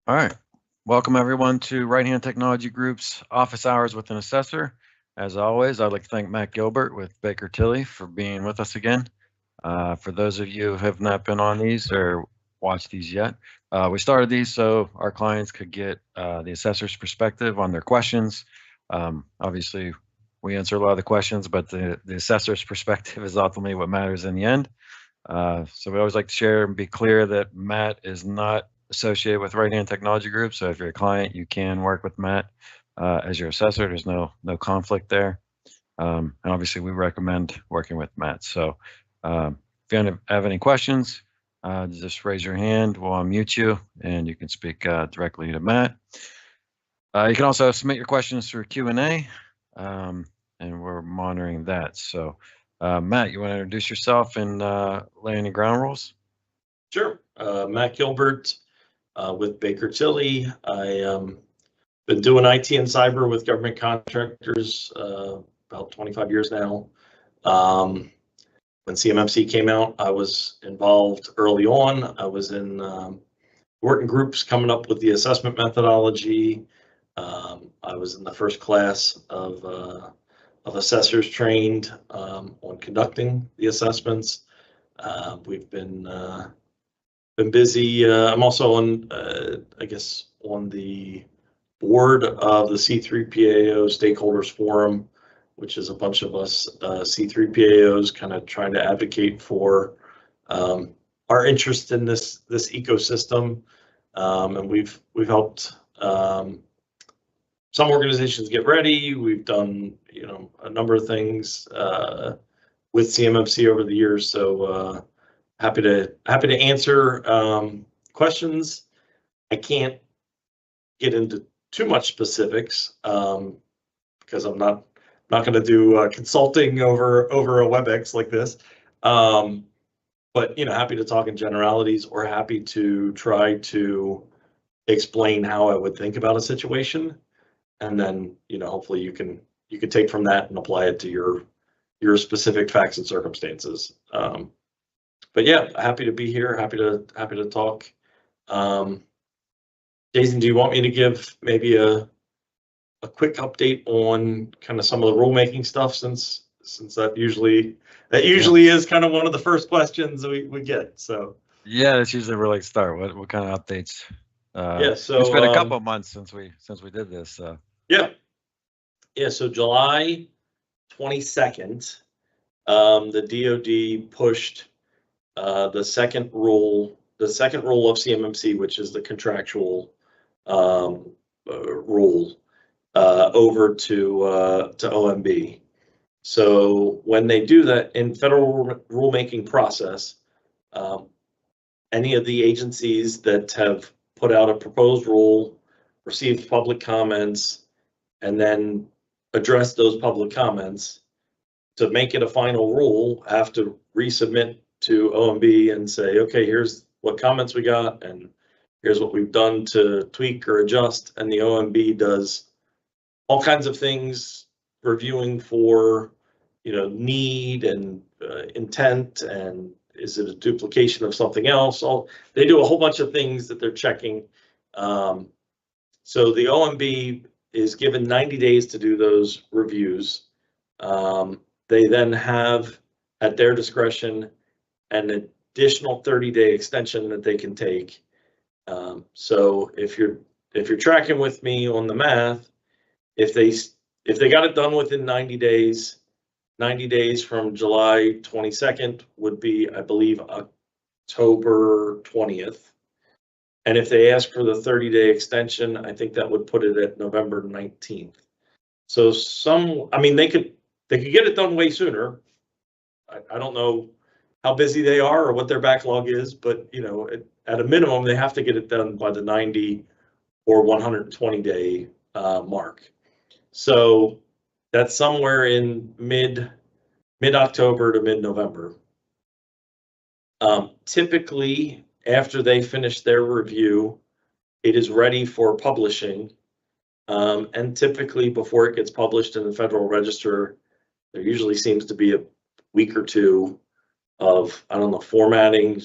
All right. Welcome everyone to Right Hand Technology Group's office hours with an assessor. As always, I'd like to thank Matt Gilbert with Baker Tilly for being with us again. For those of you who have not been on these or watched these yet, we started these so our clients could get the assessor's perspective on their questions. Obviously, we answer a lot of the questions, but the assessor's perspective is ultimately what matters in the end. So we always like to share and be clear that Matt is not associated with Right Hand Technology Group. So if you're a client, you can work with Matt as your assessor. There's no conflict there. And obviously, we recommend working with Matt. So if you have any questions, just raise your hand. We'll unmute you, and you can speak directly to Matt. You can also submit your questions through Q&A, and we're monitoring that. So Matt, you want to introduce yourself and lay any ground rules? Sure. Matt Gilbert with Baker Tilly. I been doing IT and cyber with government contractors about 25 years now. When CMMC came out, I was involved early on. I was in working groups coming up with the assessment methodology. I was in the first class of assessors trained on conducting the assessments. We've been busy. I'm also on, I guess, on the board of the C3PAO Stakeholders Forum, which is a bunch of us C3PAOs kind of trying to advocate for our interest in this ecosystem, and we've helped some organizations get ready. We've done a number of things with CMMC over the years. So happy to answer questions. I can't get into too much specifics because I'm not going to do consulting over a WebEx like this. But happy to talk in generalities, or happy to try to explain how I would think about a situation, and then hopefully you can take from that and apply it to your specific facts and circumstances. But yeah, happy to be here. Happy to talk. Jason, do you want me to give maybe a quick update on kind of some of the rulemaking stuff, since that usually is kind of one of the first questions we get? So yeah, that's usually where we like to start. What kind of updates? Yeah, so it's been a couple of months since we did this. So yeah. So July 22nd, the DoD pushed the second rule of CMMC, which is the contractual rule, over to OMB. So when they do that in federal rulemaking process, any of the agencies that have put out a proposed rule, received public comments, and then addressed those public comments to make it a final rule, have to resubmit to OMB and say, okay, here's what comments we got, and here's what we've done to tweak or adjust. And the OMB does all kinds of things, reviewing for need and intent, and is it a duplication of something else? They do a whole bunch of things that they're checking. So the OMB is given 90 days to do those reviews. They then have at their discretion an additional 30-day extension that they can take. So if you're tracking with me on the math, if they got it done within 90 days, 90 days from July 22nd would be, I believe, October 20th. And if they ask for the 30-day extension, I think that would put it at November 19th. So they could get it done way sooner. I don't know how busy they are or what their backlog is, but at a minimum, they have to get it done by the 90 or 120-day mark. So that's somewhere in mid-October to mid-November. Typically, after they finish their review, it is ready for publishing. And typically, before it gets published in the Federal Register, there usually seems to be a week or two of, I don't know, formatting,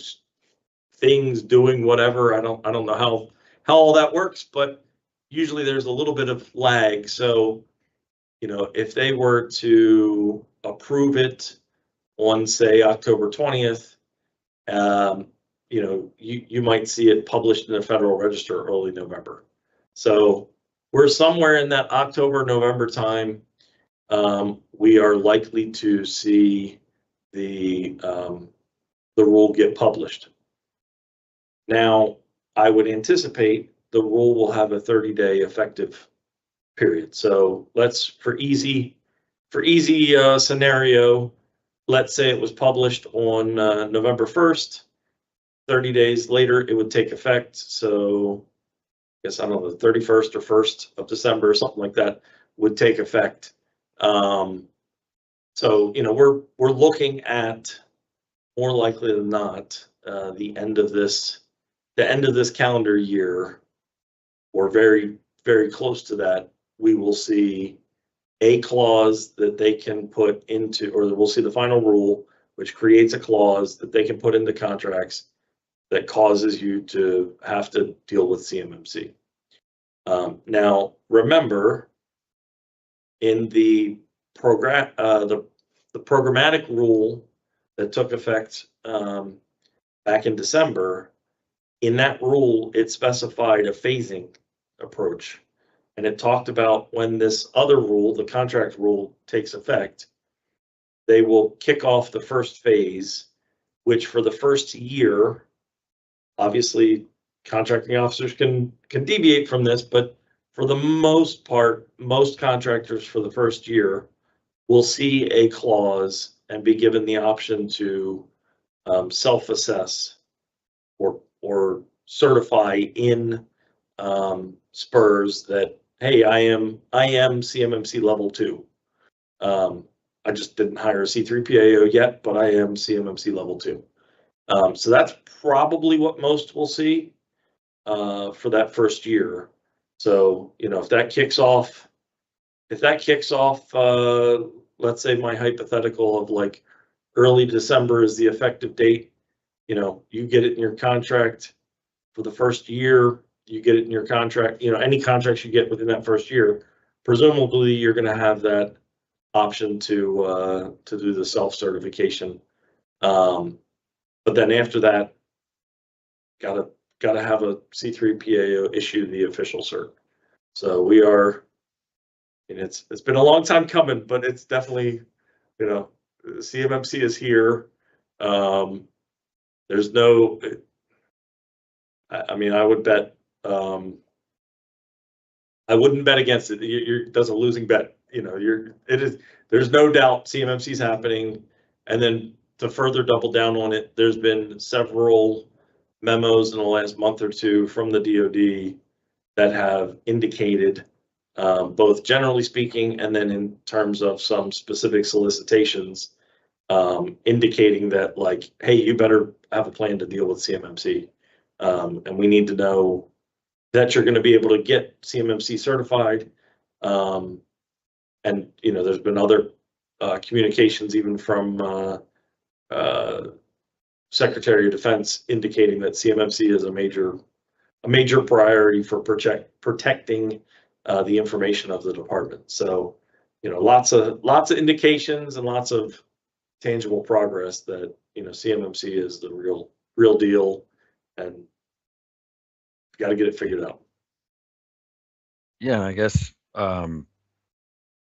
things, doing whatever. I don't know how all that works, but usually there's a little bit of lag. So, you know, if they were to approve it on, say, October 20th, you know, you might see it published in the Federal Register early November. So we're somewhere in that October, November time. We are likely to see the rule get published. Now, I would anticipate the rule will have a 30-day effective period. So let's, for easy scenario, let's say it was published on November 1st. 30 days later, it would take effect. So I guess, I don't know, the 31st or 1st of December or something like that would take effect. So, you know, we're looking at, more likely than not, the end of this calendar year, or very, very close to that, we will see a clause that they can put into, or we'll see the final rule, which creates a clause that they can put into contracts that causes you to have to deal with CMMC. Now, remember, in the program, the programmatic rule that took effect back in December, in that rule, it specified a phasing approach. And it talked about when this other rule, the contract rule, takes effect, they will kick off the first phase, which for the first year, obviously contracting officers can deviate from this, but for the most part, most contractors for the first year will see a clause and be given the option to self-assess or certify in SPRS that, hey, I am CMMC level 2. I just didn't hire a C3PAO yet, but I am CMMC level 2. So that's probably what most will see for that first year. So, you know, if that kicks off, let's say my hypothetical of like early December is the effective date, you know, you get it in your contract for the first year, you get it in your contract, you know, any contracts you get within that first year, presumably you're going to have that option to do the self-certification. But then after that, gotta have a C3PAO issue the official cert. So we are, and it's been a long time coming, but it's definitely, you know, CMMC is here. There's no, I mean, I would bet, I wouldn't bet against it. That's a losing bet. You know, there's no doubt CMMC is happening. And then to further double down on it, there's been several memos in the last month or two from the DoD that have indicated, both generally speaking, and then in terms of some specific solicitations, indicating that, like, hey, you better have a plan to deal with CMMC. And we need to know that you're going to be able to get CMMC certified. And, you know, there's been other communications even from Secretary of Defense indicating that CMMC is a major priority for protecting the information of the department. So, you know, lots of indications and lots of tangible progress that, you know, CMMC is the real deal, and got to get it figured out. Yeah, I guess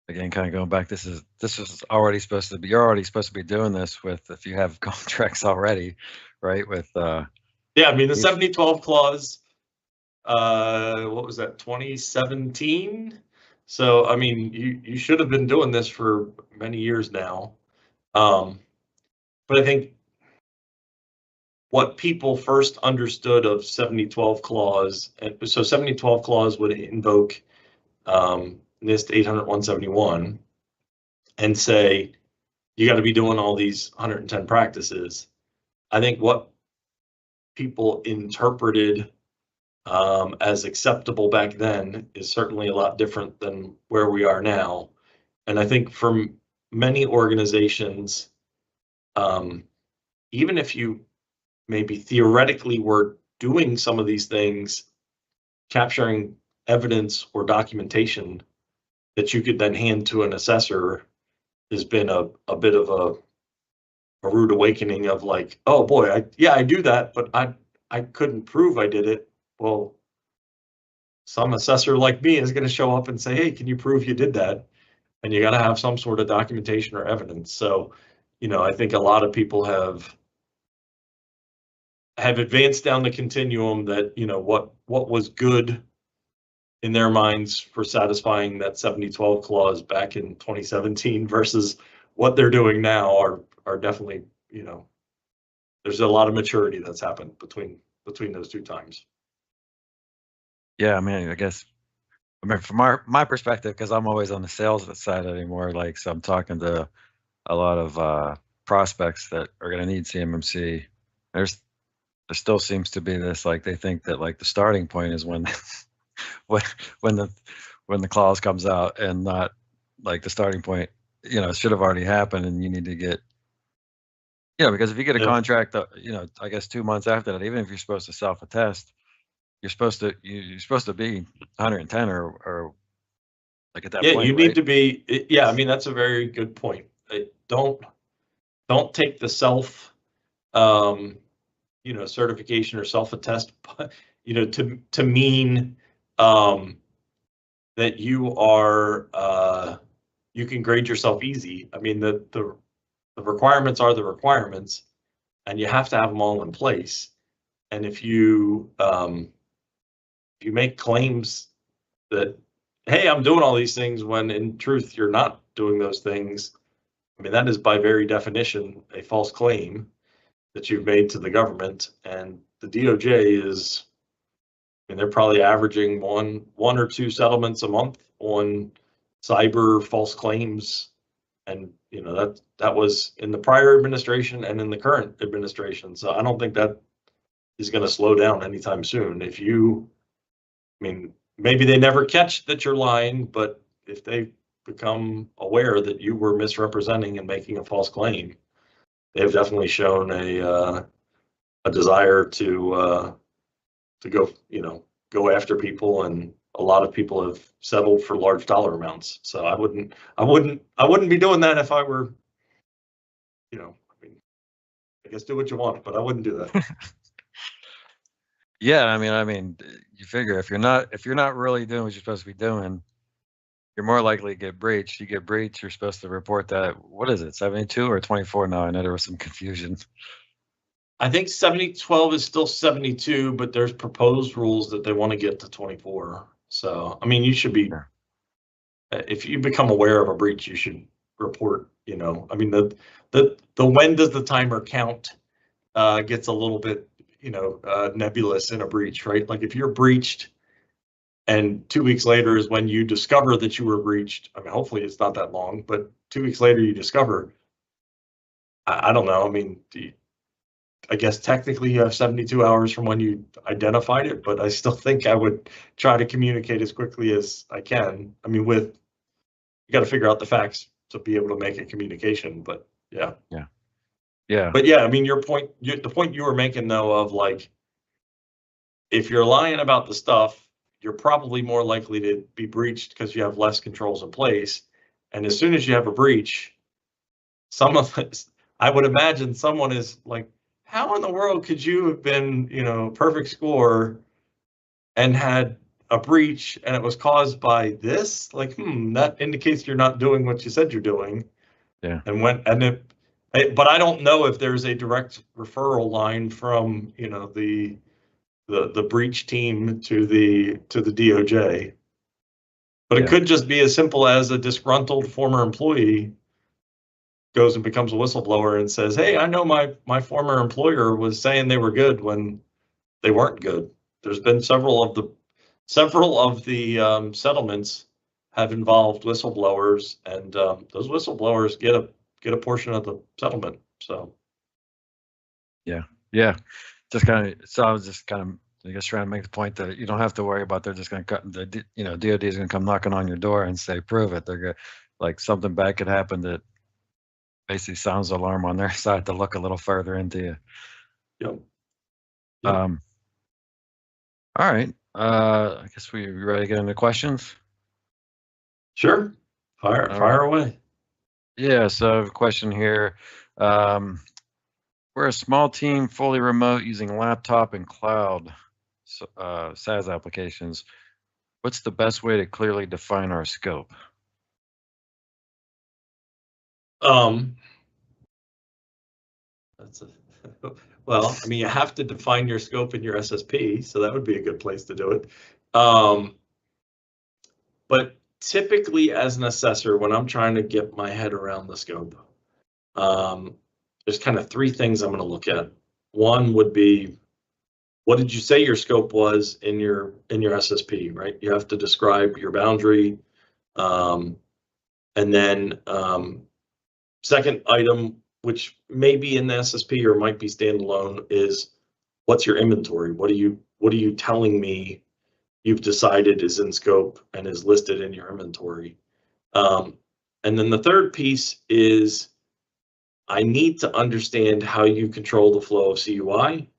again, kind of going back, this is already supposed to be, you're already supposed to be doing this with, if you have contracts already, right? With yeah, I mean the 7012 clause, what was that, 2017? So I mean, you should have been doing this for many years now. But I think what people first understood of 7012 clause, and so 7012 clause would invoke NIST 800-171 and say you got to be doing all these 110 practices. I think what people interpreted as acceptable back then is certainly a lot different than where we are now. And I think for many organizations, even if you maybe theoretically were doing some of these things capturing evidence or documentation that you could then hand to an assessor has been a bit of a rude awakening of like, oh boy, I do that, but I couldn't prove I did it. Well, some assessor like me is going to show up and say, hey, can you prove you did that? And you got to have some sort of documentation or evidence. So, I think a lot of people have advanced down the continuum that, what was good in their minds for satisfying that 7012 clause back in 2017 versus what they're doing now are definitely, there's a lot of maturity that's happened between those two times. Yeah, I mean, from my perspective, because I'm always on the sales side anymore, like, so I'm talking to a lot of prospects that are going to need CMMC. There still seems to be this, like, they think that like the starting point is when when the clause comes out, and not like the starting point, it should have already happened, and you need to get, because if you get a contract, I guess 2 months after that, even if you're supposed to self-attest, you're supposed to be 110 or like at that point. You need to be. Yeah, I mean, that's a very good point. Don't take the self, certification or self-attest, to mean that you are you can grade yourself easy. I mean, the requirements are the requirements, and you have to have them all in place. And if you make claims that, hey, I'm doing all these things, when in truth you're not doing those things, I mean, that is by very definition a false claim that you've made to the government. And the DOJ is, I mean, they're probably averaging one or two settlements a month on cyber false claims. And that was in the prior administration and in the current administration. So I don't think that is going to slow down anytime soon. I mean, maybe they never catch that you're lying, but if they become aware that you were misrepresenting and making a false claim, they have definitely shown a desire to go after people, and a lot of people have settled for large dollar amounts. So I wouldn't be doing that if I were, I mean, I guess do what you want, but I wouldn't do that. Yeah, I mean, you figure if you're not really doing what you're supposed to be doing, you're more likely to get breached. You get breached, you're supposed to report that. What is it, 72 or 24 now? I know there was some confusion. I think 7012 is still 72, but there's proposed rules that they want to get to 24. So, I mean, you should be, if you become aware of a breach, you should report, I mean, the when does the timer count gets a little bit, nebulous in a breach, right? Like if you're breached and 2 weeks later is when you discover that you were breached. I mean, hopefully it's not that long, but 2 weeks later you discover, I don't know. I mean, I guess technically you have 72 hours from when you identified it, but I still think I would try to communicate as quickly as I can. I mean, you got to figure out the facts to be able to make a communication, but yeah. But yeah, I mean, the point you were making though, of like, if you're lying about the stuff, you're probably more likely to be breached because you have less controls in place. And as soon as you have a breach, I would imagine someone is like, how in the world could you have been, perfect score and had a breach and it was caused by this? Like, that indicates you're not doing what you said you're doing. Yeah. But I don't know if there's a direct referral line from, the breach team to the DOJ. But it could just be as simple as a disgruntled former employee goes and becomes a whistleblower and says, hey, I know my former employer was saying they were good when they weren't good. There's been several of the settlements have involved whistleblowers, and those whistleblowers get a portion of the settlement. So yeah, just kind of. So I was just kind of, I guess, trying to make the point that you don't have to worry about they're just going to cut. DOD is going to come knocking on your door and say, prove it. They're going, like, something bad could happen that basically sounds the alarm on their side to look a little further into you. Yep. All right. I guess we ready to get into questions? Sure. Fire away. Yeah, so I have a question here. We're a small team, fully remote, using laptop and cloud SaaS applications. What's the best way to clearly define our scope? That's a, well, I mean, you have to define your scope in your SSP, so that would be a good place to do it. But typically as an assessor, when I'm trying to get my head around the scope, there's kind of three things I'm going to look at. One would be, what did you say your scope was in your SSP, right? You have to describe your boundary. And then second item, which may be in the SSP or might be standalone, is what's your inventory? What are you telling me you've decided is in scope and is listed in your inventory? And then the third piece is I need to understand how you control the flow of CUI,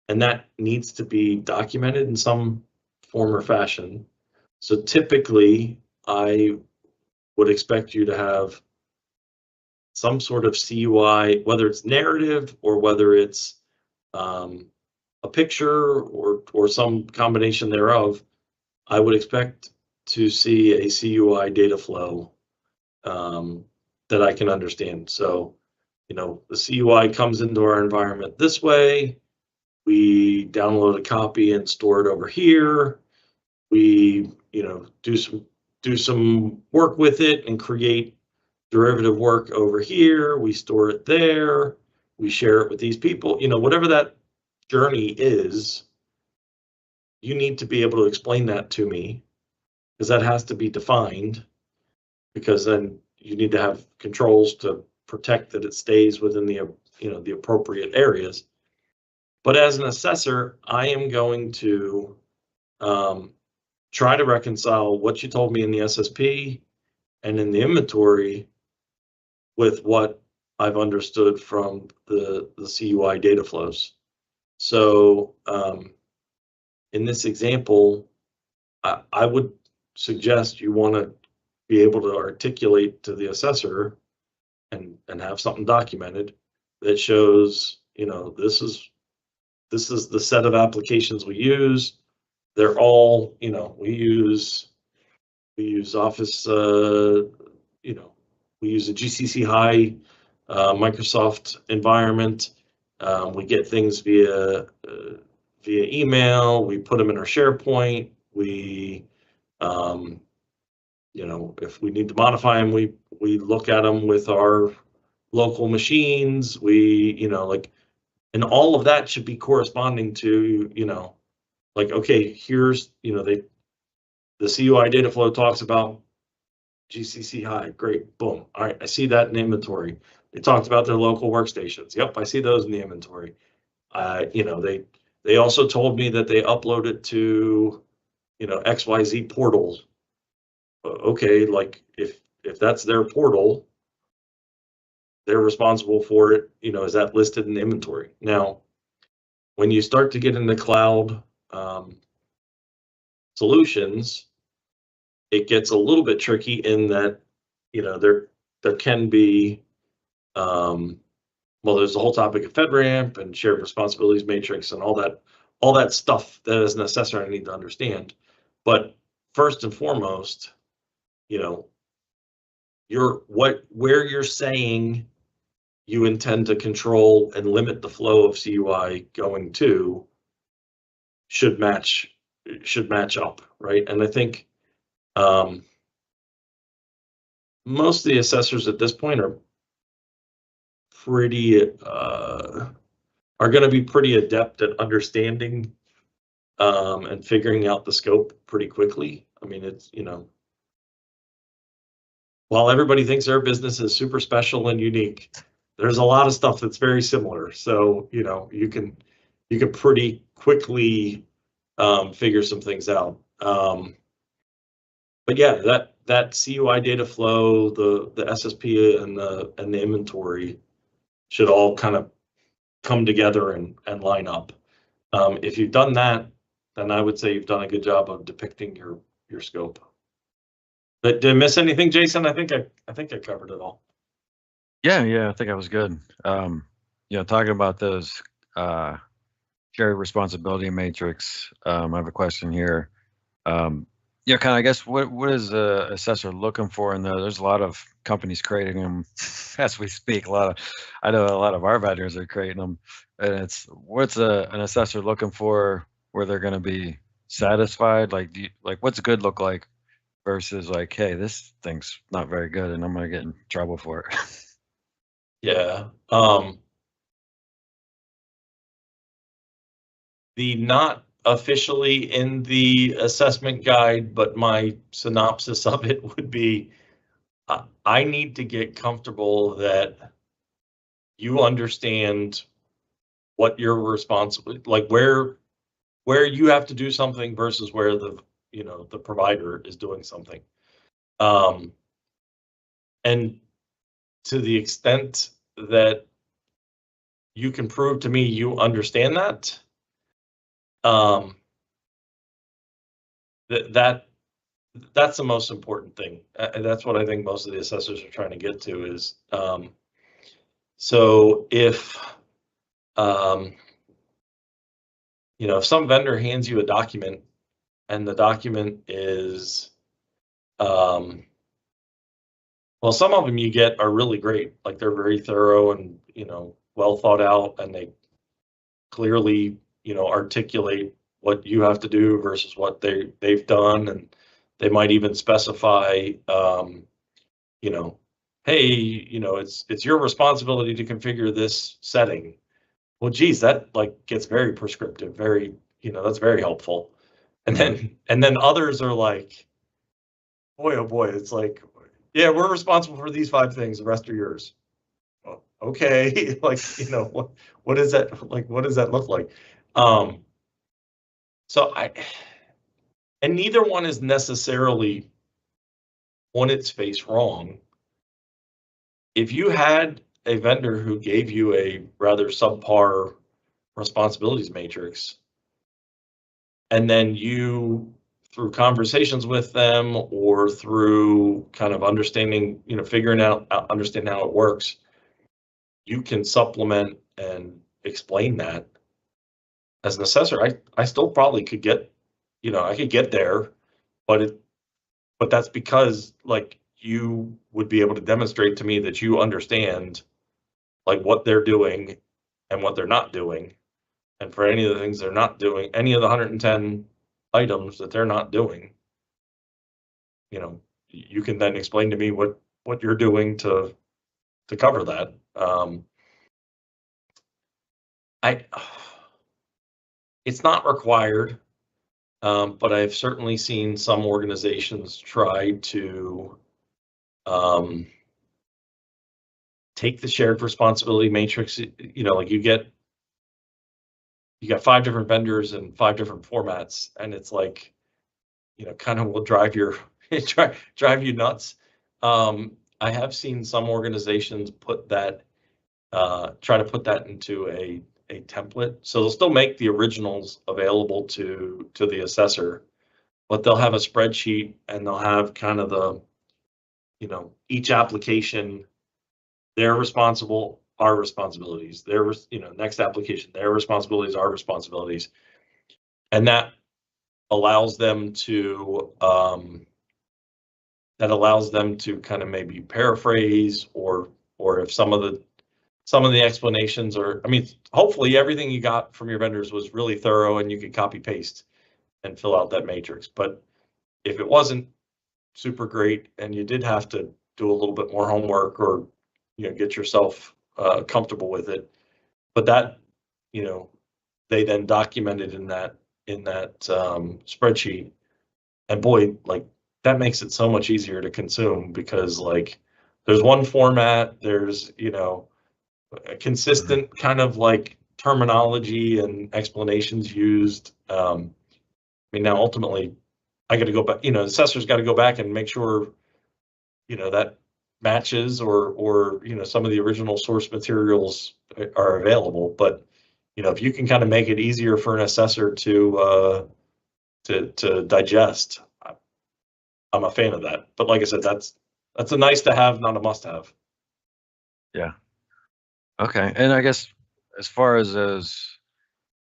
and that needs to be documented in some form or fashion. So typically, I would expect you to have some sort of CUI, whether it's narrative or whether it's a picture or some combination thereof. I would expect to see a CUI data flow that I can understand. So, the CUI comes into our environment this way. We download a copy and store it over here. We, do some work with it and create derivative work over here. We store it there. We share it with these people. Whatever that journey is, you need to be able to explain that to me, because that has to be defined, because then you need to have controls to protect that it stays within the appropriate areas. But as an assessor, I am going to try to reconcile what you told me in the SSP and in the inventory with what I've understood from the CUI data flows. So in this example, I would suggest you want to be able to articulate to the assessor and have something documented that shows, this is the set of applications we use. They're all, we use Office, we use a GCC High Microsoft environment. We get things via email. We put them in our SharePoint. We, if we need to modify them, we look at them with our local machines. And all of that should be corresponding to, okay, here's, the CUI data flow talks about GCC High. Great, boom. All right, I see that in inventory. They talked about their local workstations. Yep, I see those in the inventory. They also told me that they upload it to, XYZ portals. Okay, like if that's their portal, they're responsible for it. Is that listed in the inventory? Now, when you start to get into cloud solutions, it gets a little bit tricky in that, there can be, there's the whole topic of FedRAMP and shared responsibilities matrix and all that stuff that as an assessor I need to understand. But first and foremost, where you're saying you intend to control and limit the flow of CUI going to should match up, right? And I think most of the assessors at this point are going to be pretty adept at understanding and figuring out the scope pretty quickly. I mean, it's, while everybody thinks their business is super special and unique, there's a lot of stuff that's very similar. So, you can pretty quickly figure some things out. But yeah, that CUI data flow, the SSP and the inventory should all kind of come together and line up. If you've done that, then I would say you've done a good job of depicting your scope. But did I miss anything, Jason? I think I covered it all. Yeah, I think I was good. Talking about those shared responsibility matrix, I have a question here. I guess what is the assessor looking for in there? There's a lot of companies creating them as we speak. I know a lot of our vendors are creating them, and what's an assessor looking for where they're going to be satisfied? Like, what's good look like versus like, hey, this thing's not very good, and I'm going to get in trouble for it. Yeah. The not officially in the assessment guide, but my synopsis of it would be, I need to get comfortable that you understand what you're responsible, like where you have to do something versus where the provider is doing something. And to the extent that you can prove to me you understand that, that's the most important thing. That's what I think most of the assessors are trying to get to is, so if if some vendor hands you a document and the document is, well, some of them you get are really great, like they're very thorough and well thought out, and they clearly articulate what you have to do versus what they've done, and they might even specify, hey, it's your responsibility to configure this setting. Well, geez, that like gets very prescriptive, very, that's very helpful. And then others are like, boy, oh boy, it's like, yeah, we're responsible for these 5 things, the rest are yours. Well, okay, like, what is that, like, what does that look like? So and neither one is necessarily on its face wrong. If you had a vendor who gave you a rather subpar responsibilities matrix, and then you, through conversations with them or through kind of understanding, figuring out, understanding how it works, you can supplement and explain that. As an assessor, I still probably could get, I could get there, but that's because like you would be able to demonstrate to me that you understand like what they're doing and what they're not doing. And for any of the things they're not doing, any of the 110 items that they're not doing, you can then explain to me what you're doing to cover that. It's not required, but I've certainly seen some organizations try to take the shared responsibility matrix, like you got 5 different vendors and 5 different formats, and it's like, kind of will drive drive you nuts. I have seen some organizations put that, try to put that into a template. So they'll still make the originals available to the assessor, but they'll have a spreadsheet and they'll have kind of the, each application, they're responsible, our responsibilities, next application, their responsibilities, our responsibilities. And that allows them to, kind of maybe paraphrase, or if some of the explanations are, I mean, hopefully everything you got from your vendors was really thorough and you could copy paste and fill out that matrix. But if it wasn't super great and you did have to do a little bit more homework, or get yourself comfortable with it, but that they then documented in that spreadsheet, and boy, like that makes it so much easier to consume, because like there's one format, there's a consistent kind of like terminology and explanations used. I mean, now ultimately I got to go back, the assessor's got to go back and make sure that matches, or some of the original source materials are available. But if you can kind of make it easier for an assessor to to digest. I'm a fan of that, but like I said, that's a nice to have, not a must have. Yeah. Okay. And I guess as far as those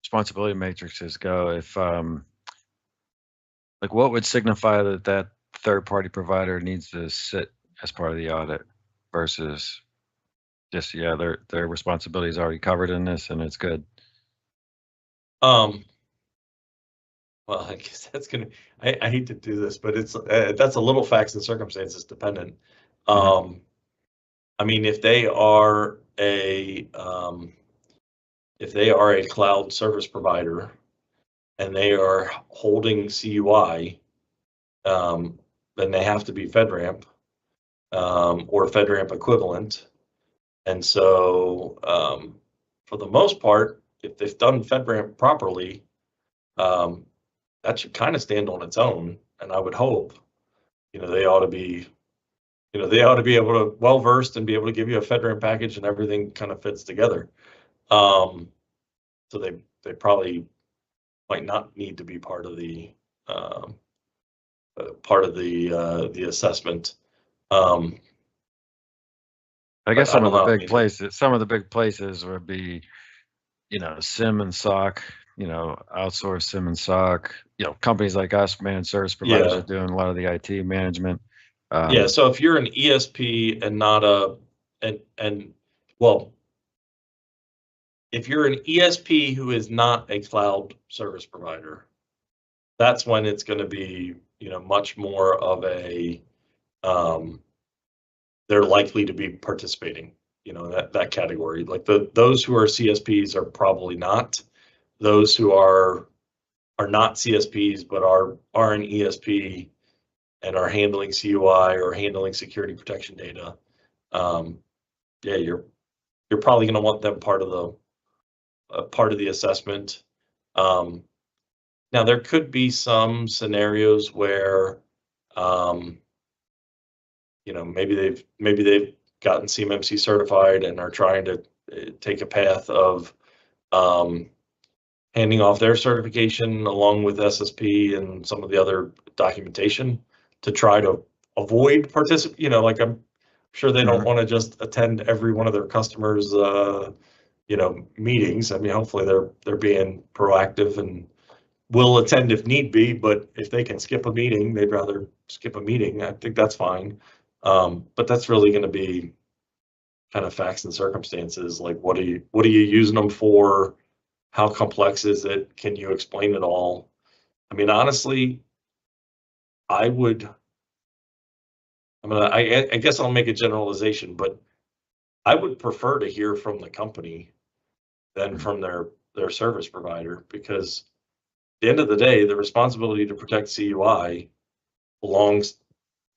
responsibility matrices go, if like what would signify that that third party provider needs to sit as part of the audit versus just, yeah, their responsibility is already covered in this and it's good. Well, I guess that's gonna. I hate to do this, but it's that's a little facts and circumstances dependent. I mean, if they are a cloud service provider and they are holding CUI, then they have to be FedRAMP or FedRAMP equivalent. And so, for the most part, if they've done FedRAMP properly, that should kind of stand on its own. And I would hope, they ought to be, able to well-versed and be able to give you a FedRAMP package and everything kind of fits together. So they probably might not need to be part of the assessment. I guess some of the big places, places would be, SIM and SOC, outsource SIM and SOC, companies like us, managed service providers are doing a lot of the IT management. Yeah. So if you're an ESP and not if you're an ESP who is not a cloud service provider, that's when it's going to be, much more of a, they're likely to be participating, that category. Like those who are CSPs are probably not. Those who are not CSPs but are an ESP and are handling CUI or handling security protection data, yeah, you're probably going to want them part of the assessment. Now there could be some scenarios where, maybe they've gotten CMMC certified and are trying to take a path of handing off their certification along with SSP and some of the other documentation to try to avoid like I'm sure they don't want to just attend every one of their customers, meetings. I mean, hopefully they're being proactive and will attend if need be, but if they can skip a meeting, they'd rather skip a meeting. I think that's fine. But that's really going to be kind of facts and circumstances. Like, what are you using them for? How complex is it? Can you explain it all? I mean, honestly, I guess I'll make a generalization, but I would prefer to hear from the company than from their service provider, because at the end of the day, the responsibility to protect CUI belongs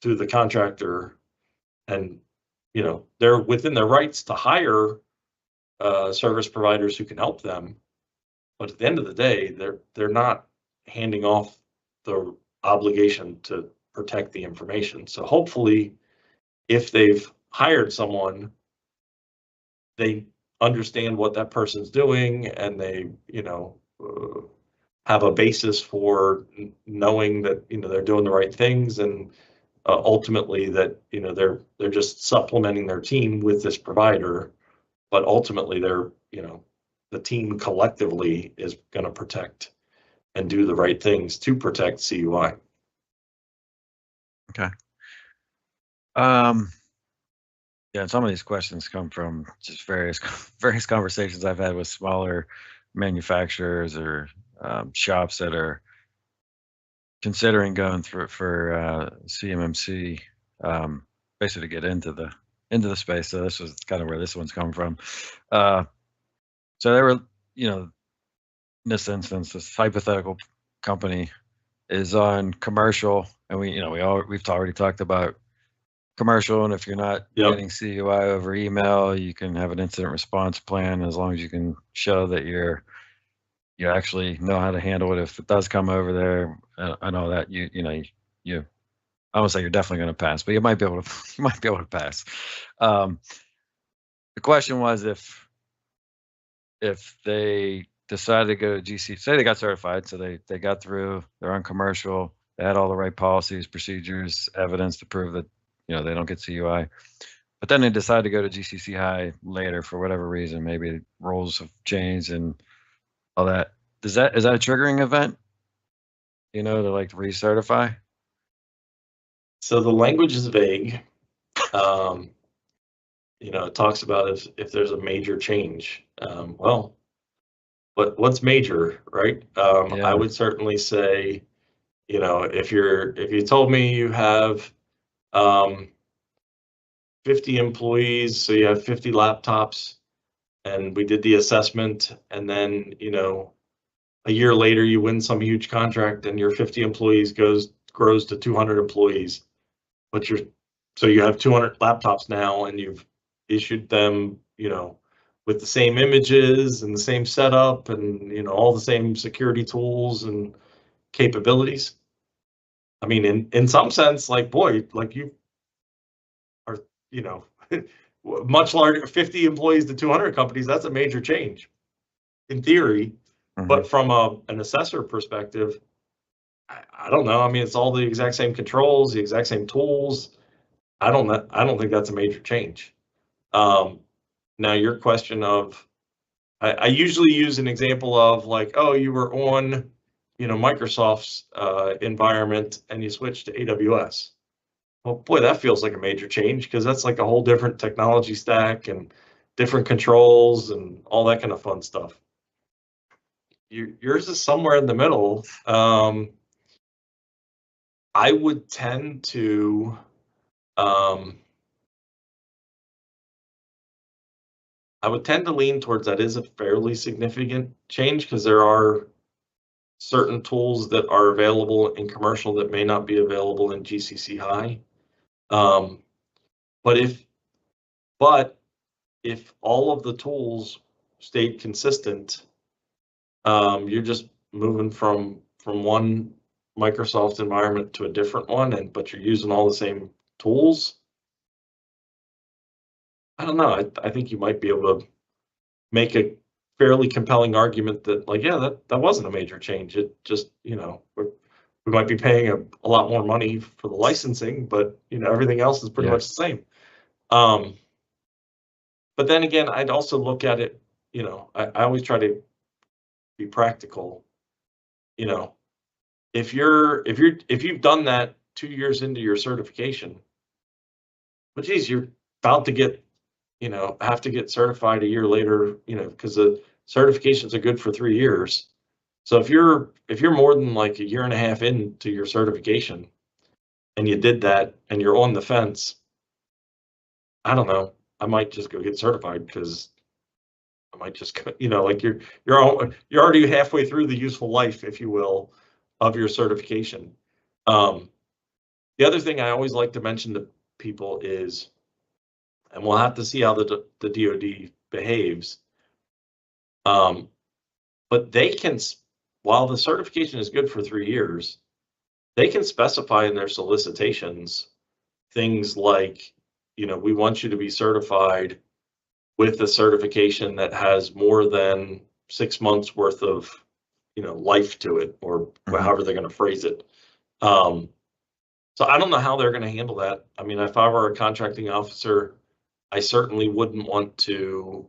to the contractor, and they're within their rights to hire service providers who can help them. But at the end of the day, they're not handing off the obligation to protect the information. So hopefully, if they've hired someone, they understand what that person's doing, and they have a basis for knowing that they're doing the right things, and ultimately that they're just supplementing their team with this provider, but ultimately they're the team collectively is going to protect and do the right things to protect CUI. Okay. Yeah, some of these questions come from just various conversations I've had with smaller manufacturers or shops that are considering going through for CMMC, basically to get into the space. So this was kind of where this one's come from. So they were, in this instance, this hypothetical company is on commercial, and we've already talked about commercial, and if you're not getting CUI over email, you can have an incident response plan as long as you can show that you actually know how to handle it if it does come over there. I know that I won't say you're definitely going to pass, but you might be able to pass. The question was if they decided to go to GC, say they got certified, so they got through, they're on commercial, they had all the right policies, procedures, evidence to prove that, you know, they don't get CUI. But then they decide to go to GCC High later for whatever reason. Maybe roles have changed and all that. Is that a triggering event? You know, to like recertify? So the language is vague. You know, it talks about if there's a major change. Well, what's major, right? I Yeah. would certainly say, you know, if you told me you have 50 employees, so you have 50 laptops, and we did the assessment, and then, you know, a year later you win some huge contract and your 50 employees grows to 200 employees, but so you have 200 laptops now and you've issued them, you know, with the same images and the same setup and, you know, all the same security tools and capabilities. I mean, in some sense, like, boy, like you are, you know, much larger, 50 employees to 200 companies, that's a major change in theory. Mhm. But from an assessor perspective, I don't know. I mean, it's all the exact same controls, the exact same tools. I don't think that's a major change. Now your question of, I usually use an example of like, oh, you were on, you know, Microsoft's environment and you switched to AWS. Well, boy, that feels like a major change because that's like a whole different technology stack and different controls and all that kind of fun stuff. Yours is somewhere in the middle. I would tend to lean towards that is a fairly significant change because there are certain tools that are available in commercial that may not be available in GCC High. But if all of the tools stayed consistent, you're just moving from one Microsoft environment to a different one, but you're using all the same tools. I don't know. I think you might be able to make a fairly compelling argument that, like, yeah, that wasn't a major change. It just, you know, we might be paying a lot more money for the licensing, but, you know, everything else is pretty Yeah. much the same. But then again, I'd also look at it, you know, I always try to be practical. You know, if you've done that 2 years into your certification, but geez, you're about to get, you know, have to get certified a year later, you know, because the certifications are good for 3 years. So if you're more than like a year and a half into your certification and you did that and you're on the fence, I don't know, I might just go get certified because I might just go, you know, like you're already halfway through the useful life, if you will, of your certification. The other thing I always like to mention to people is, and we'll have to see how the DoD behaves, but they can, while the certification is good for 3 years, they can specify in their solicitations things like, you know, we want you to be certified with a certification that has more than 6 months worth of, you know, life to it, or however they're going to phrase it. So I don't know how they're going to handle that. I mean, if I were a contracting officer, I certainly wouldn't want to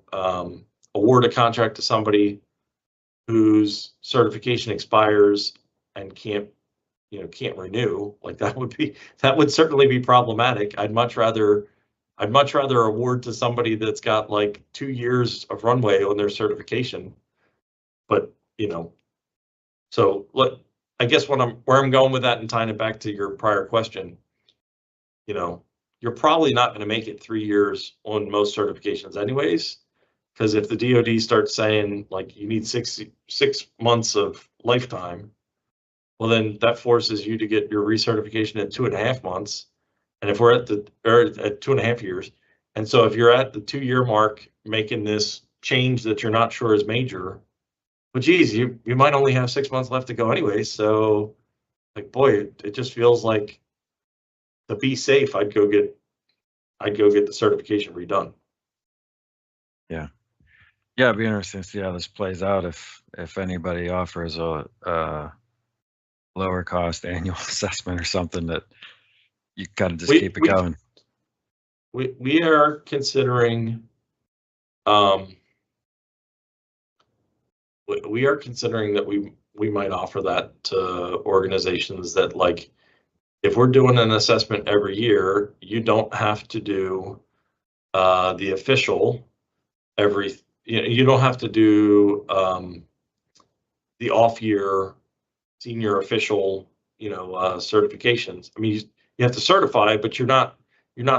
award a contract to somebody whose certification expires and can't renew. Like that would certainly be problematic. I'd much rather award to somebody that's got like 2 years of runway on their certification. But, you know, so I guess where I'm going with that and tying it back to your prior question, you know, you're probably not going to make it 3 years on most certifications anyways, because if the DoD starts saying like you need 6 months of lifetime, well, then that forces you to get your recertification in 2.5 months. And if we're at 2.5 years, and so if you're at the 2-year mark making this change that you're not sure is major, but geez, you might only have 6 months left to go anyway. So, like, boy, it just feels like, to be safe, I'd go get the certification redone. Yeah. Yeah, it'd be interesting to see how this plays out if anybody offers a lower cost annual assessment or something that you kind of just keep it going. We are considering, we are considering that we might offer that to organizations that, like, if we're doing an assessment every year, you don't have to do the official you don't have to do the off-year senior official, certifications. I mean, you have to certify, but you're not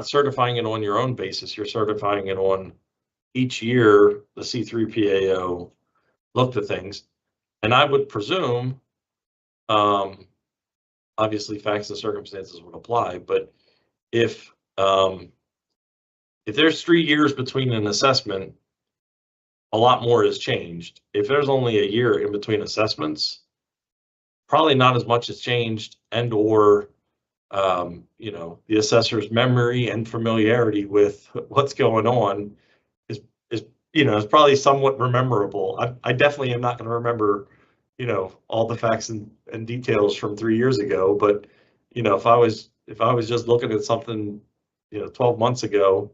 certifying it on your own basis. You're certifying it on each year the C3PAO looked at things. And I would presume, obviously facts and circumstances would apply, but if there's 3 years between an assessment, a lot more has changed. If there's only a year in between assessments, probably not as much has changed, and or the assessor's memory and familiarity with what's going on is is probably somewhat rememberable. I definitely am not going to remember all the facts and details from 3 years ago, but if I was just looking at something 12 months ago,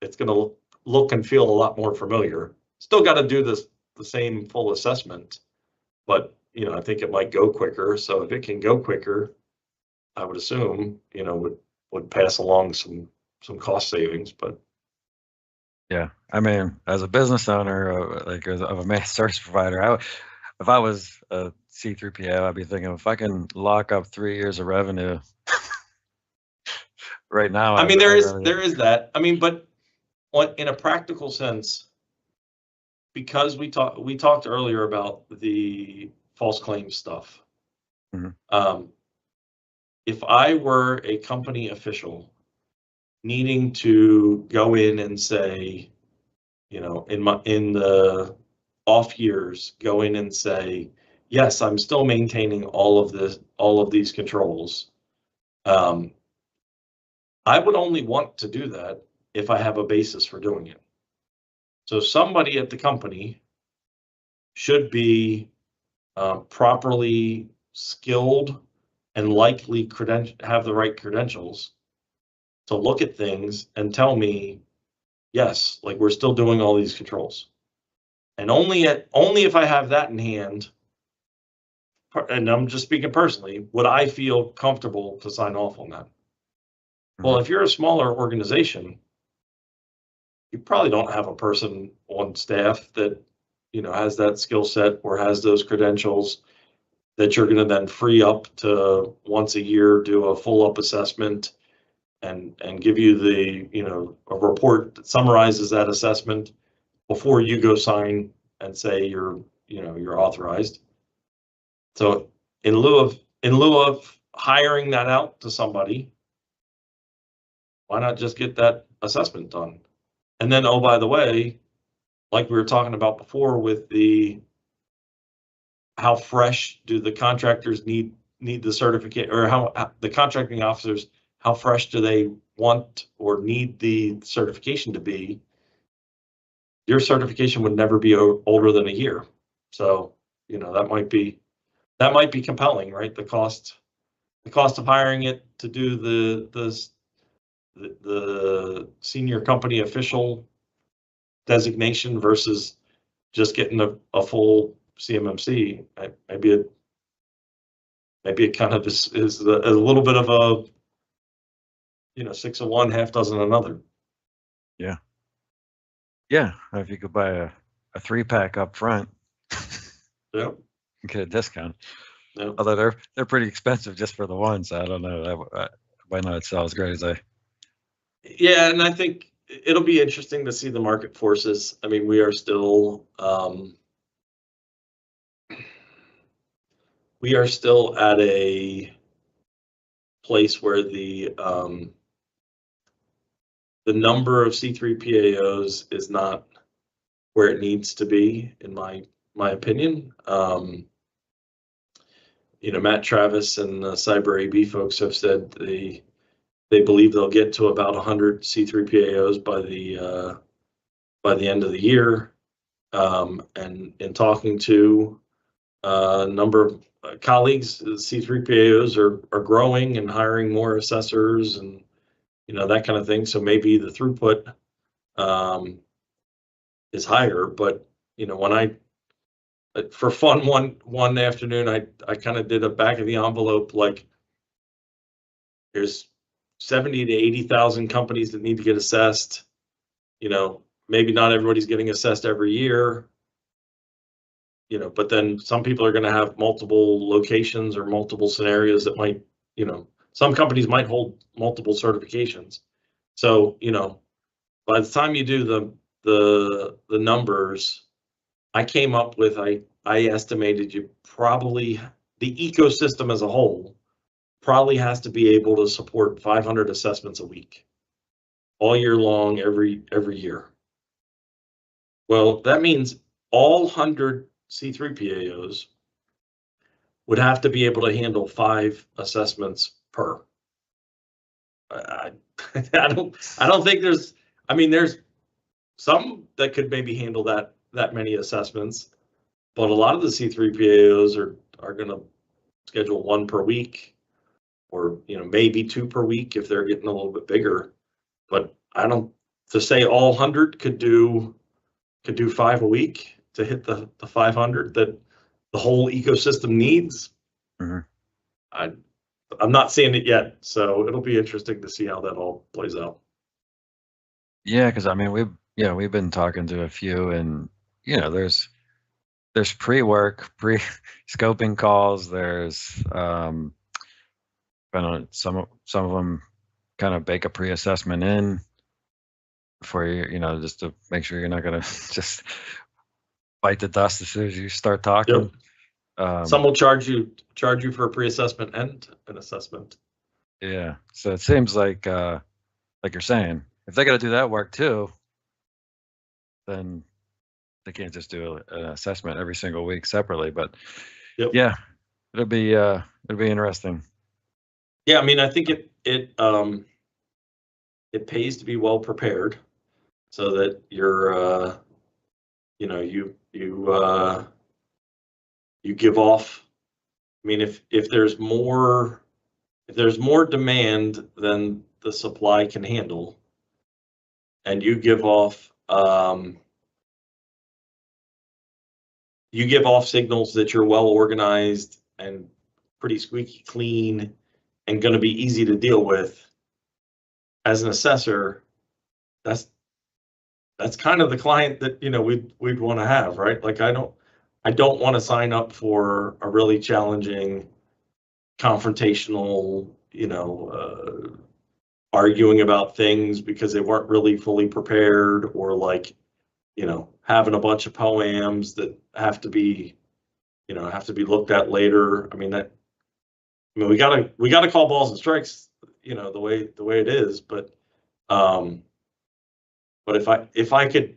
it's going to look and feel a lot more familiar. Still got to do the same full assessment, but I think it might go quicker. So if it can go quicker, I would assume would pass along some cost savings. But yeah, I mean, as a business owner, of a managed service provider, if I was a C3PAO, I'd be thinking, if I can lock up 3 years of revenue right now. I mean, there is that. I mean, but in a practical sense, because we talked earlier about the false claims stuff. Mm-hmm. If I were a company official needing to go in and say, in the off years, go in and say, yes, I'm still maintaining all of these controls. I would only want to do that if I have a basis for doing it. So somebody at the company should be properly skilled and likely have the right credentials to look at things and tell me, yes, like, we're still doing all these controls. And only if I have that in hand, and I'm just speaking personally, would I feel comfortable to sign off on that. Mm-hmm. Well, if you're a smaller organization, you probably don't have a person on staff that has that skill set or has those credentials that you're going to then free up to once a year do a full up assessment and give you a report that summarizes that assessment before you go sign and say you're authorized. So in lieu of hiring that out to somebody, why not just get that assessment done? And then, oh, by the way, like we were talking about before with how fresh do the contractors need the certificate, or how the contracting officers, how fresh do they want or need the certification to be? Your certification would never be older than a year. So, that might be compelling, right? The cost of hiring it to do the senior company official designation versus just getting a full CMMC, maybe it kind of is a little bit of a 6 of one, half dozen another. Yeah, if you could buy a 3-pack up front, yeah, get a discount. Yeah. Although they're pretty expensive just for the one, so I don't know. Why not sell as great as they? Yeah, and I think it'll be interesting to see the market forces. I mean, we are still at a place where the number of C3PAOs is not where it needs to be, in my opinion. Matt Travis and the Cyber AB folks have said they believe they'll get to about 100 C3PAOs by the end of the year. And in talking to a number of colleagues, C3PAOs are growing and hiring more assessors and, that kind of thing. So maybe the throughput is higher, but, when for fun, one afternoon, I kind of did a back of the envelope, like there's 70 to 80,000 companies that need to get assessed. Maybe not everybody's getting assessed every year, but then some people are going to have multiple locations or multiple scenarios that might, some companies might hold multiple certifications. So, by the time you do the numbers, I came up with, I estimated you probably, the ecosystem as a whole probably has to be able to support 500 assessments a week, all year long, every year. Well, that means all 100 C3PAOs would have to be able to handle 5 assessments per. I don't think there's, there's some that could maybe handle that many assessments, but a lot of the C3PAOs are going to schedule 1 per week, or maybe 2 per week if they're getting a little bit bigger. But to say all 100 could do 5 a week to hit the 500 that the whole ecosystem needs. Mm-hmm. I'm not seeing it yet, so it'll be interesting to see how that all plays out. Yeah, because we've been talking to a few, and there's pre-work, pre-scoping calls. There's been on some of them kind of bake a pre-assessment in for you, just to make sure you're not gonna just bite the dust as soon as you start talking. Yep. Some will charge you for a pre-assessment and an assessment. Yeah, so it seems like you're saying, if they got to do that work too, then they can't just do an assessment every single week separately. But yep. Yeah, it'll be interesting. Yeah, I think it pays to be well prepared, so that you're you give off. If there's more demand than the supply can handle, and you give off signals that you're well organized and pretty squeaky clean and going to be easy to deal with, as an assessor, that's kind of the client that we'd want to have, right? Like I don't want to sign up for a really challenging, confrontational, arguing about things because they weren't really fully prepared, or like, having a bunch of poems that have to be looked at later. We gotta call balls and strikes, the way it is, but if I could,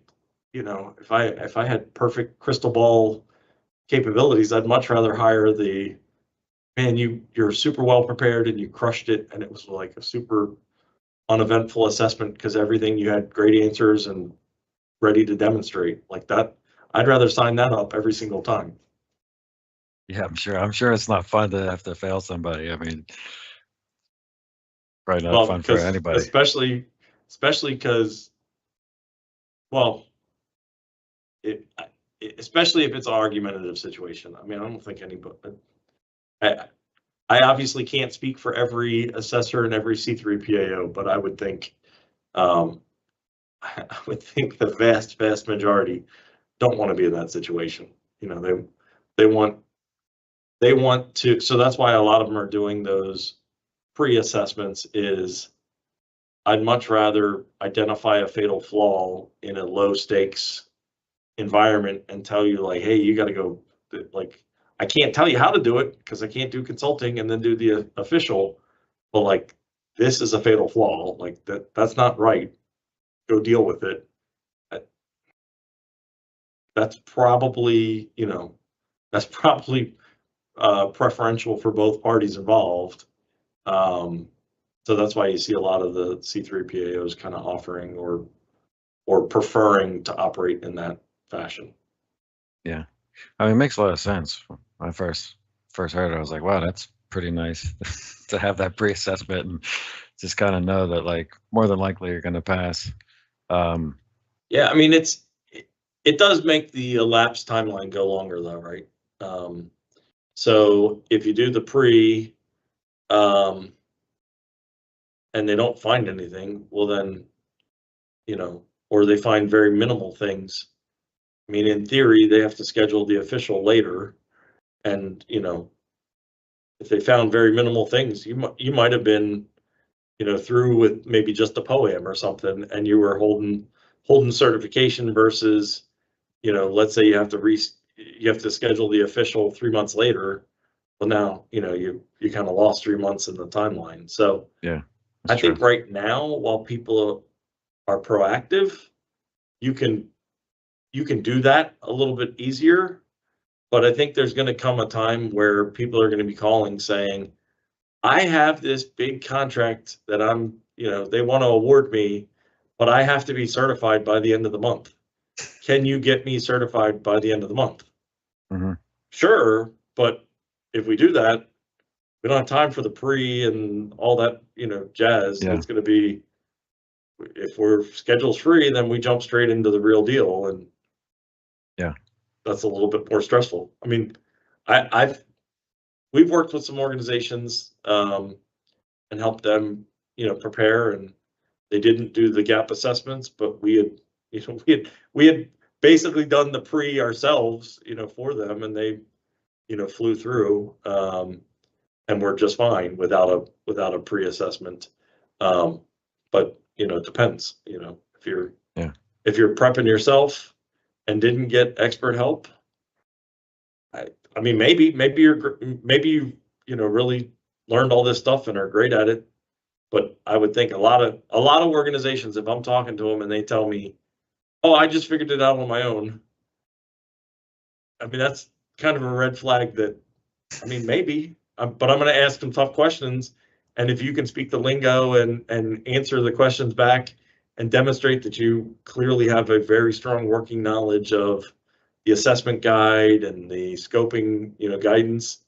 if I had perfect crystal ball capabilities, I'd much rather hire the man, you're super well prepared and you crushed it, and it was like a super uneventful assessment because everything, you had great answers and ready to demonstrate like that. I'd rather sign that up every single time. Yeah, I'm sure it's not fun to have to fail somebody. Probably not fun for anybody. Especially because, especially if it's an argumentative situation. I don't think anybody. I obviously can't speak for every assessor and every C3PAO, but I would think, the vast majority don't want to be in that situation. They want to. So that's why a lot of them are doing those pre-assessments. Is I'd much rather identify a fatal flaw in a low stakes environment and tell you, like, hey, you got to go, like, I can't tell you how to do it because I can't do consulting and then do the official, but like, this is a fatal flaw, like that's not right. Go deal with it. That's probably, preferential for both parties involved. So that's why you see a lot of the C3PAOs kind of offering or preferring to operate in that fashion. Yeah. I mean, it makes a lot of sense. When I first heard it, I was like, wow, that's pretty nice to have that pre-assessment and just kind of know that like more than likely you're going to pass. Um, Yeah, I mean, it does make the elapsed timeline go longer though, right? Um, so if you do the pre, um, and they don't find anything, well then, or they find very minimal things. I mean, in theory, they have to schedule the official later, and if they found very minimal things, you might have been, through with maybe just a poem or something, and you were holding certification versus, let's say you have to schedule the official 3 months later. Well, now, you kind of lost 3 months in the timeline. So yeah, I that's true. think right now, while people are proactive, you can you can do that a little bit easier. But I think there's going to come a time where people are going to be calling saying, I have this big contract that they want to award me, but I have to be certified by the end of the month. Can you get me certified by the end of the month? Hmm. Sure, but if we do that, we don't have time for the pre and all that, jazz. Yeah, It's going to be, if we're schedule's free, then we jump straight into the real deal, and yeah, that's a little bit more stressful. I mean, I've we've worked with some organizations, and helped them, prepare, and they didn't do the gap assessments, but we had basically done the pre ourselves, for them, and they, flew through, and we're just fine without a pre-assessment. Um, but it depends, yeah, if you're prepping yourself and didn't get expert help. I mean, maybe you really learned all this stuff and are great at it. But I would think a lot of organizations, if I'm talking to them and they tell me, "Oh, I just figured it out on my own," I mean, that's kind of a red flag that, I mean, maybe, but I'm gonna ask them tough questions, and if you can speak the lingo and answer the questions back and demonstrate that you clearly have a very strong working knowledge of the assessment guide and the scoping, guidance,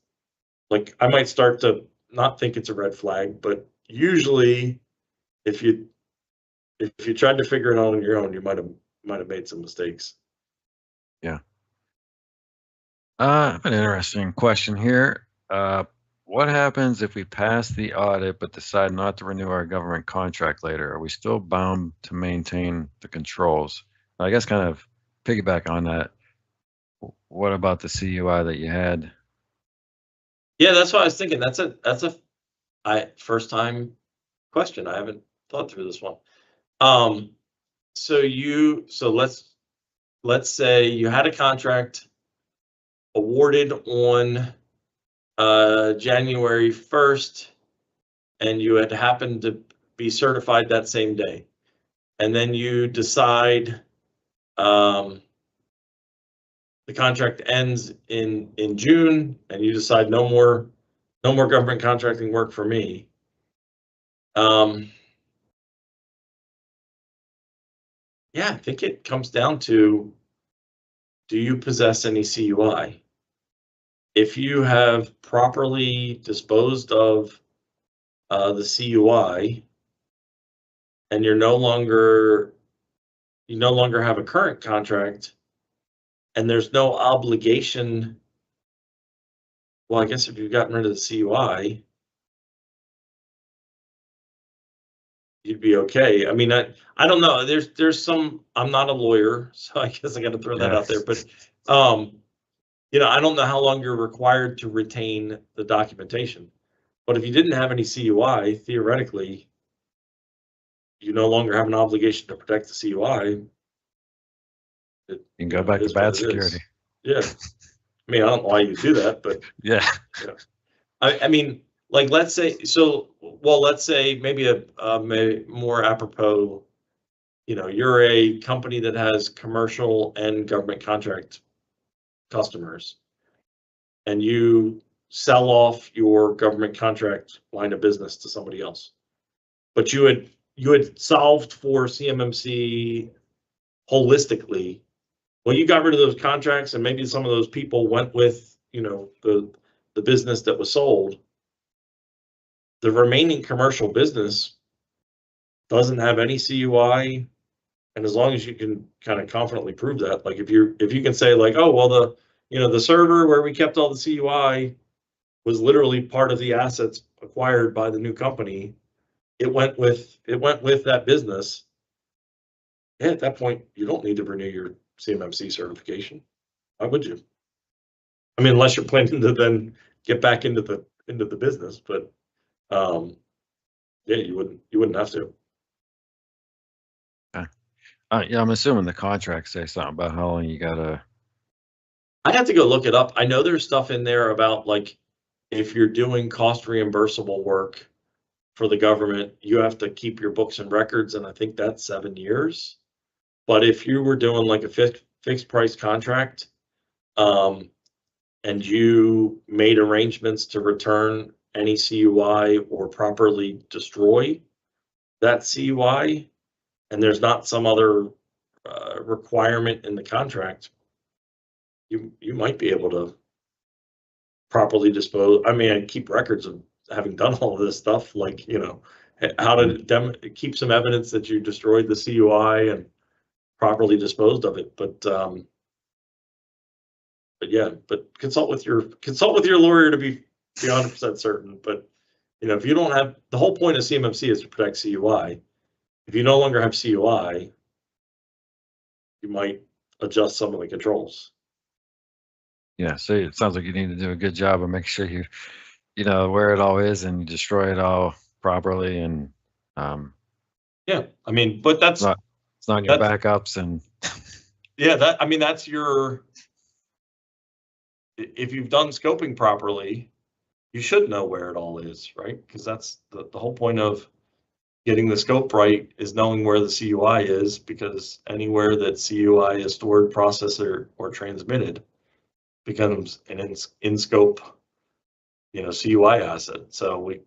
like, I might start to not think it's a red flag, but usually if you tried to figure it out on your own, you might have made some mistakes. yeah. I have an interesting question here. What happens if we pass the audit but decide not to renew our government contract later? Are we still bound to maintain the controls? I guess kind of piggyback on that. What about the CUI that you had? Yeah, that's what I was thinking. That's a first time question. I haven't thought through this one. Um, so let's say you had a contract awarded on January 1st, and you had happened to be certified that same day, and then you decide, um, the contract ends in June, and you decide no more government contracting work for me. Um, yeah, I think it comes down to, do you possess any CUI? If you have properly disposed of the CUI, and you no longer have a current contract, and there's no obligation. Well, I guess if you've gotten rid of the CUI, you'd be okay. I mean, I don't know. There's some. I'm not a lawyer, so I guess I got to throw that Yeah, out there. But I don't know how long you're required to retain the documentation. But if you didn't have any CUI, theoretically, you no longer have an obligation to protect the CUI. It, you can go it back to is what bad it is. security. Yeah. I mean, I don't know why you do that, but Yeah, yeah. I mean, like, let's say maybe more apropos, you're a company that has commercial and government contract customers, and you sell off your government contract line of business to somebody else. But you had solved for CMMC holistically, Well, you got rid of those contracts and maybe some of those people went with, you know, the business that was sold. The remaining commercial business doesn't have any CUI. And as long as you can kind of confidently prove that, like if you can say like, oh, well, the server where we kept all the CUI was literally part of the assets acquired by the new company. It went with that business. Yeah, at that point, you don't need to renew your CMMC certification. Why would you? I mean, unless you're planning to then get back into the business, but yeah, you wouldn't have to. Yeah, I'm assuming the contracts say something about how long you gotta. I'd have to go look it up. I know there's stuff in there about like if you're doing cost reimbursable work for the government, you have to keep your books and records, and I think that's 7 years. But if you were doing like a fixed price contract, and you made arrangements to return any CUI or properly destroy that CUI, and there's not some other requirement in the contract, you might be able to properly dispose. I mean, I keep records of having done all of this stuff, like, you know, how to keep some evidence that you destroyed the CUI and properly disposed of it. But yeah, but consult with your lawyer to be 100% certain. But you know, if you don't have, the whole point of CMMC is to protect CUI. If you no longer have CUI, you might adjust some of the controls. Yeah, so it sounds like you need to do a good job of making sure you know where it all is and you destroy it all properly. And yeah, I mean, but it's not in your backups. And yeah, I mean, that's your, if you've done scoping properly, you should know where it all is, right? Because that's the whole point of getting the scope right, is knowing where the CUI is, because anywhere that CUI is stored, processed, or transmitted becomes an in scope, you know, CUI asset. So we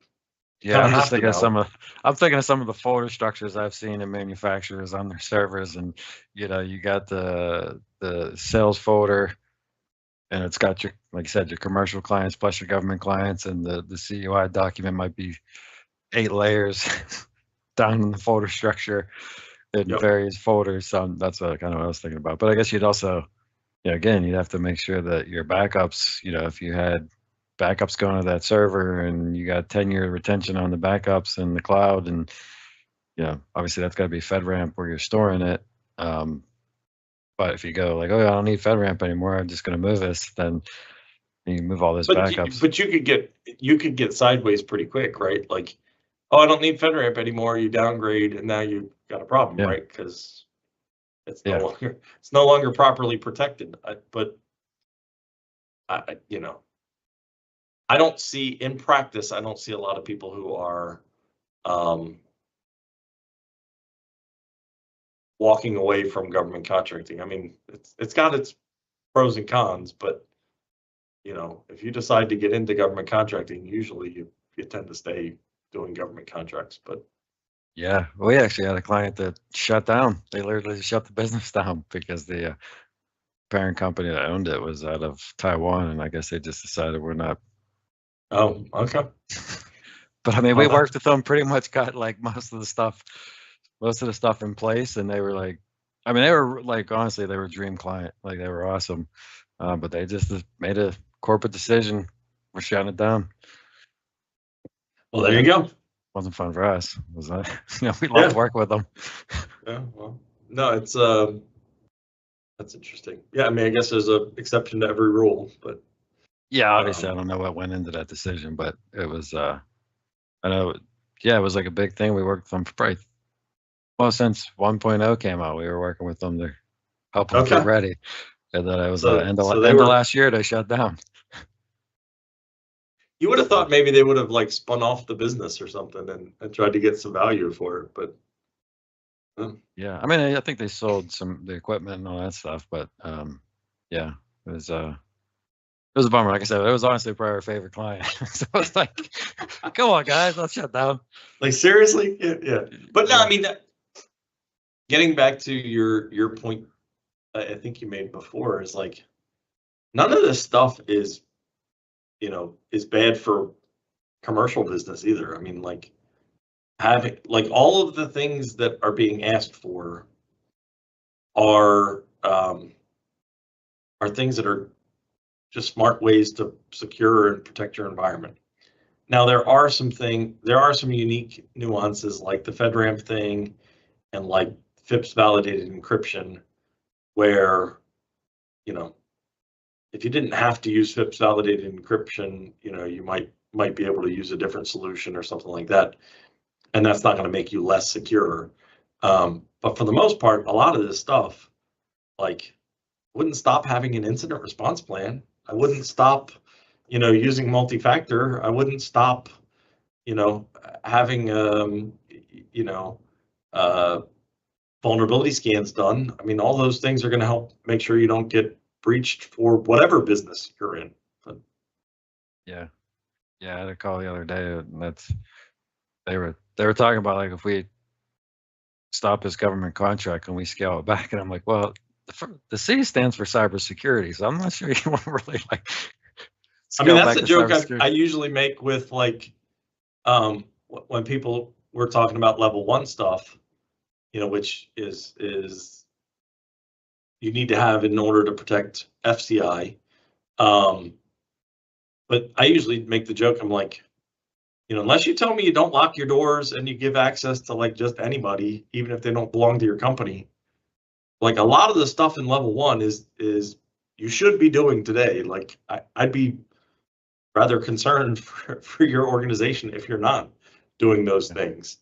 yeah, I'm just thinking of some of the folder structures I've seen in manufacturers on their servers, and you know, you got the sales folder, and it's got your, like you said, your commercial clients plus your government clients, and the CUI document might be 8 layers down in the folder structure in various folders. So that's kind of what I was thinking about. But I guess you'd also, yeah, again, you'd have to make sure that your backups, you know, if you had backups going to that server and you got 10-year retention on the backups in the cloud, and you know, obviously that's got to be FedRAMP where you're storing it. But if you go like, oh, I don't need FedRAMP anymore, I'm just going to move this, then you move all those backups. But you could get sideways pretty quick, right? Like, oh, I don't need FedRAMP anymore. You downgrade, and now you've got a problem, right? Because it's no longer properly protected. But you know, I don't see in practice. I don't see a lot of people who are walking away from government contracting. I mean, it's got its pros and cons, but you know, if you decide to get into government contracting, usually you tend to stay doing government contracts. But yeah, we actually had a client that shut down. They literally shut the business down because the parent company that owned it was out of Taiwan, and I guess they just decided we're not. Oh, okay. But I mean, we worked with them, pretty much got like most of the stuff in place, and they were like, I mean, they were like, honestly, they were a dream client. Like, they were awesome, but they just made a corporate decision. We're shutting it down. Well, there you go. Wasn't fun for us. Was that? You know, we loved working with them. Yeah, well, no, it's that's interesting. Yeah, I mean, I guess there's an exception to every rule, but yeah, obviously, I don't know what went into that decision, but it was. I know. Yeah, it was like a big thing. We worked with them for probably, well, since 1.0 came out, we were working with them to help them get ready. And then it was end of last year they shut down. You would have thought maybe they would have like spun off the business or something and tried to get some value for it, but yeah, I mean, I think they sold the equipment and all that stuff, but yeah, it was a bummer. Like I said, it was honestly probably our favorite client. So it's like, come on, guys, let's shut down. Like, seriously? Yeah. But no, I mean, getting back to your point I think you made before is like, none of this stuff is, is bad for commercial business either. I mean, like having, like all of the things that are being asked for are things that are just smart ways to secure and protect your environment. Now, there are some unique nuances like the FedRAMP thing and like FIPS validated encryption, where, if you didn't have to use FIPS validated encryption, you might be able to use a different solution or something like that. And that's not going to make you less secure. But for the most part, a lot of this stuff, like, wouldn't stop having an incident response plan. I wouldn't stop, using multi-factor. I wouldn't stop, having, vulnerability scans done. I mean, all those things are going to help make sure you don't get breached for whatever business you're in. But Yeah. I had a call the other day, and they were talking about, like, if we stop this government contract and we scale it back, and I'm like, well, the C stands for cybersecurity, so I'm not sure you want to really like. I mean, that's a joke I usually make with, like, when people were talking about level 1 stuff, which is you need to have in order to protect FCI. But I usually make the joke, I'm like, unless you tell me you don't lock your doors and you give access to like just anybody, even if they don't belong to your company, like a lot of the stuff in level 1 is you should be doing today. Like I'd be rather concerned for your organization if you're not doing those things.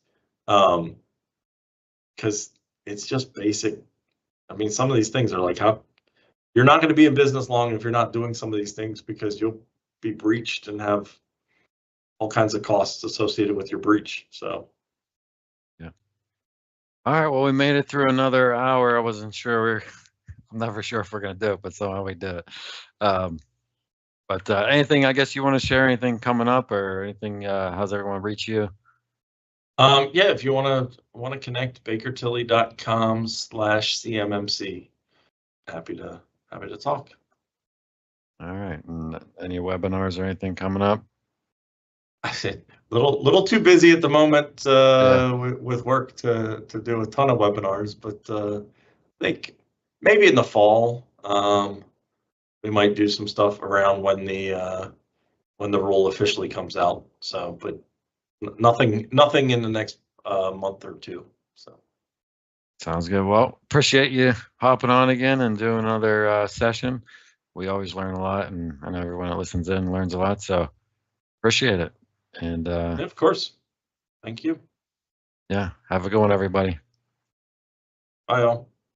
Because it's just basic. I mean, some of these things are like, how you're not going to be in business long if you're not doing some of these things, because you'll be breached and have all kinds of costs associated with your breach. So, yeah. All right. Well, we made it through another hour. I wasn't sure. I'm never sure if we're going to do it, but somehow we did it. But anything, I guess you want to share, anything coming up or anything? How's everyone reach you? Yeah, if you want to connect, bakertilly.com/CMMC. Happy to talk. All right. And any webinars or anything coming up? I said little too busy at the moment with work to do a ton of webinars, but I think maybe in the fall we might do some stuff around when the rule officially comes out. So, but nothing in the next month or two. So sounds good. Well, appreciate you hopping on again and doing another session. We always learn a lot, and I know everyone that listens in learns a lot. So appreciate it. And yeah, of course. Thank you. Yeah, have a good one, everybody. Bye, all.